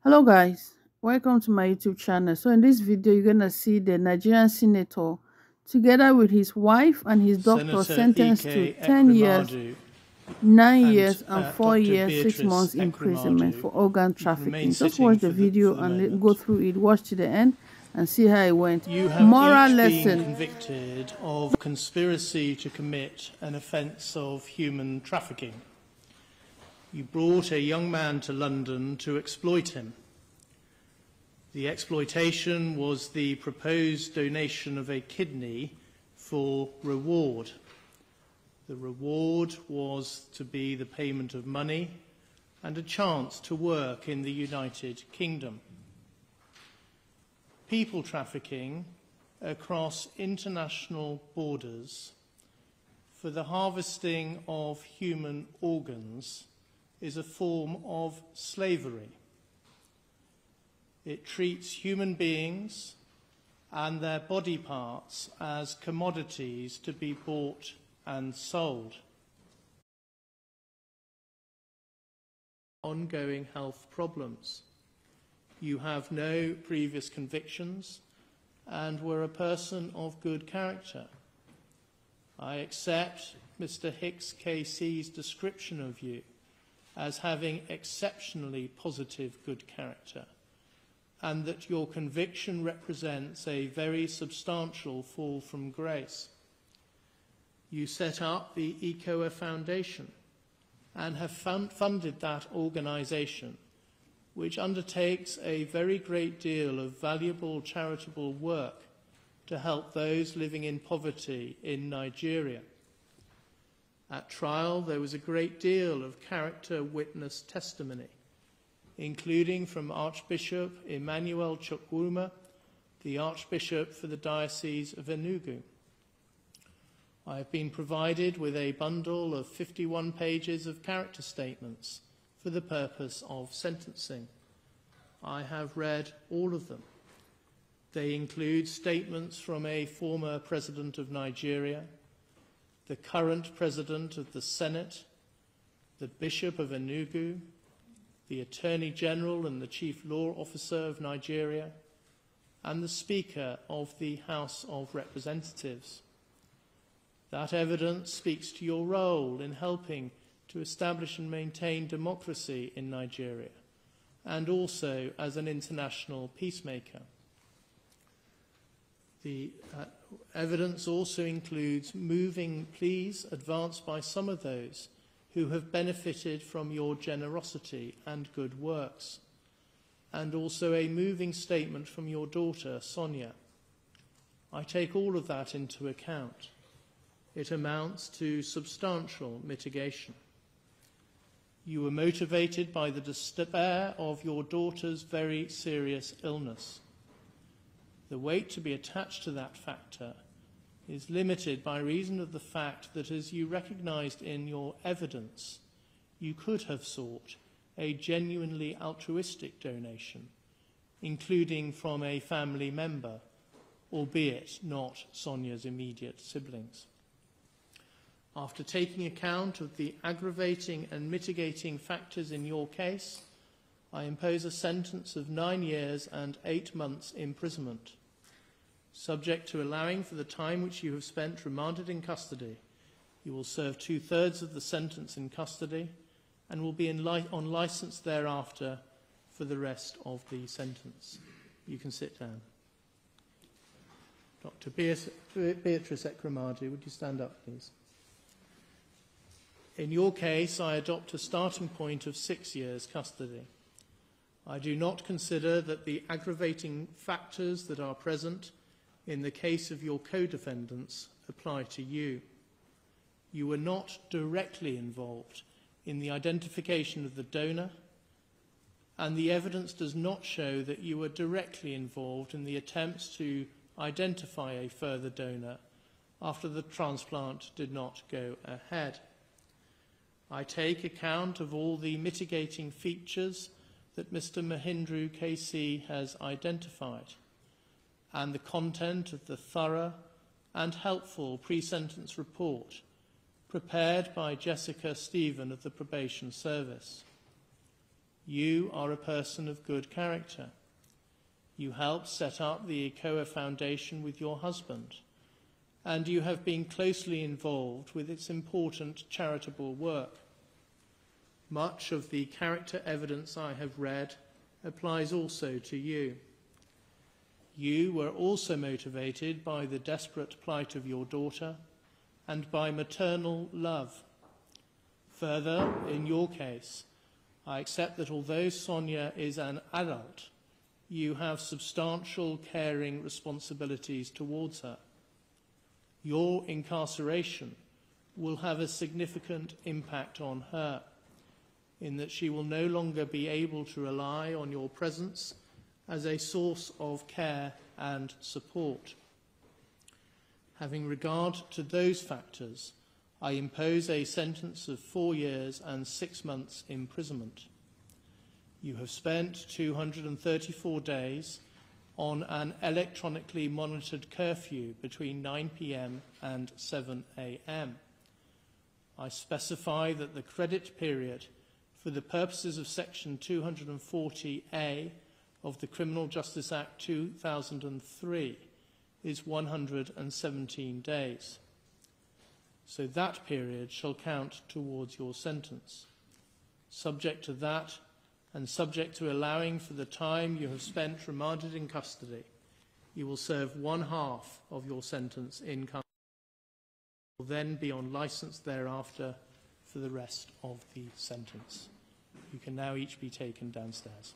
Hello guys, welcome to my YouTube channel. So in this video you're gonna see the Nigerian senator together with his wife and his doctor Senator sentenced to Ike 10 years, Ekweremadu 9 and years and 4 Dr. years 6 Beatrice months imprisonment Ekweremadu. for organ You can remain trafficking. Just sitting watch the for the video and go moment. through it, watch to the end and see how it went. You have Moral each been lesson. convicted of conspiracy to commit an offence of human trafficking. You brought a young man to London to exploit him. The exploitation was the proposed donation of a kidney for reward. The reward was to be the payment of money and a chance to work in the United Kingdom. People trafficking across international borders for the harvesting of human organs is a form of slavery. It treats human beings and their body parts as commodities to be bought and sold. Ongoing health problems. You have no previous convictions and were a person of good character. I accept Mr. Hicks KC's description of you as having exceptionally positive good character, and that your conviction represents a very substantial fall from grace. You set up the ECOA Foundation and have funded that organisation, which undertakes a very great deal of valuable charitable work to help those living in poverty in Nigeria. At trial, there was a great deal of character witness testimony, including from Archbishop Emmanuel Chukwuma, the Archbishop for the Diocese of Enugu. I have been provided with a bundle of 51 pages of character statements for the purpose of sentencing. I have read all of them. They include statements from a former president of Nigeria, the current president of the Senate, the Bishop of Enugu, the Attorney General and the Chief Law Officer of Nigeria, and the Speaker of the House of Representatives. That evidence speaks to your role in helping to establish and maintain democracy in Nigeria, and also as an international peacemaker. The evidence also includes moving pleas advanced by some of those who have benefited from your generosity and good works, and also a moving statement from your daughter, Sonia. I take all of that into account. It amounts to substantial mitigation. You were motivated by the despair of your daughter's very serious illness. The weight to be attached to that factor is limited by reason of the fact that, as you recognised in your evidence, you could have sought a genuinely altruistic donation, including from a family member, albeit not Sonia's immediate siblings. After taking account of the aggravating and mitigating factors in your case, I impose a sentence of 9 years and 8 months imprisonment. Subject to allowing for the time which you have spent remanded in custody, you will serve 2/3 of the sentence in custody and will be on licence thereafter for the rest of the sentence. You can sit down. Dr. Beatrice Ekweremadu, would you stand up, please? In your case, I adopt a starting point of 6 years custody. I do not consider that the aggravating factors that are present in the case of your co-defendants apply to you. You were not directly involved in the identification of the donor, and the evidence does not show that you were directly involved in the attempts to identify a further donor after the transplant did not go ahead. I take account of all the mitigating features that Mr. Mahindra KC has identified, and the content of the thorough and helpful pre-sentence report prepared by Jessica Stephen of the Probation Service. You are a person of good character. You helped set up the ECOA Foundation with your husband, and you have been closely involved with its important charitable work. Much of the character evidence I have read applies also to you. You were also motivated by the desperate plight of your daughter and by maternal love. Further, in your case, I accept that although Sonia is an adult, you have substantial caring responsibilities towards her. Your incarceration will have a significant impact on her, in that she will no longer be able to rely on your presence as a source of care and support. Having regard to those factors, I impose a sentence of 4 years and 6 months imprisonment. You have spent 234 days on an electronically monitored curfew between 9 p.m. and 7 a.m. I specify that the credit period for the purposes of Section 240A of the Criminal Justice Act 2003 is 117 days. So that period shall count towards your sentence. Subject to that, and subject to allowing for the time you have spent remanded in custody, you will serve 1/2 of your sentence in custody. You will then be on licence thereafter for the rest of the sentence. You can now each be taken downstairs.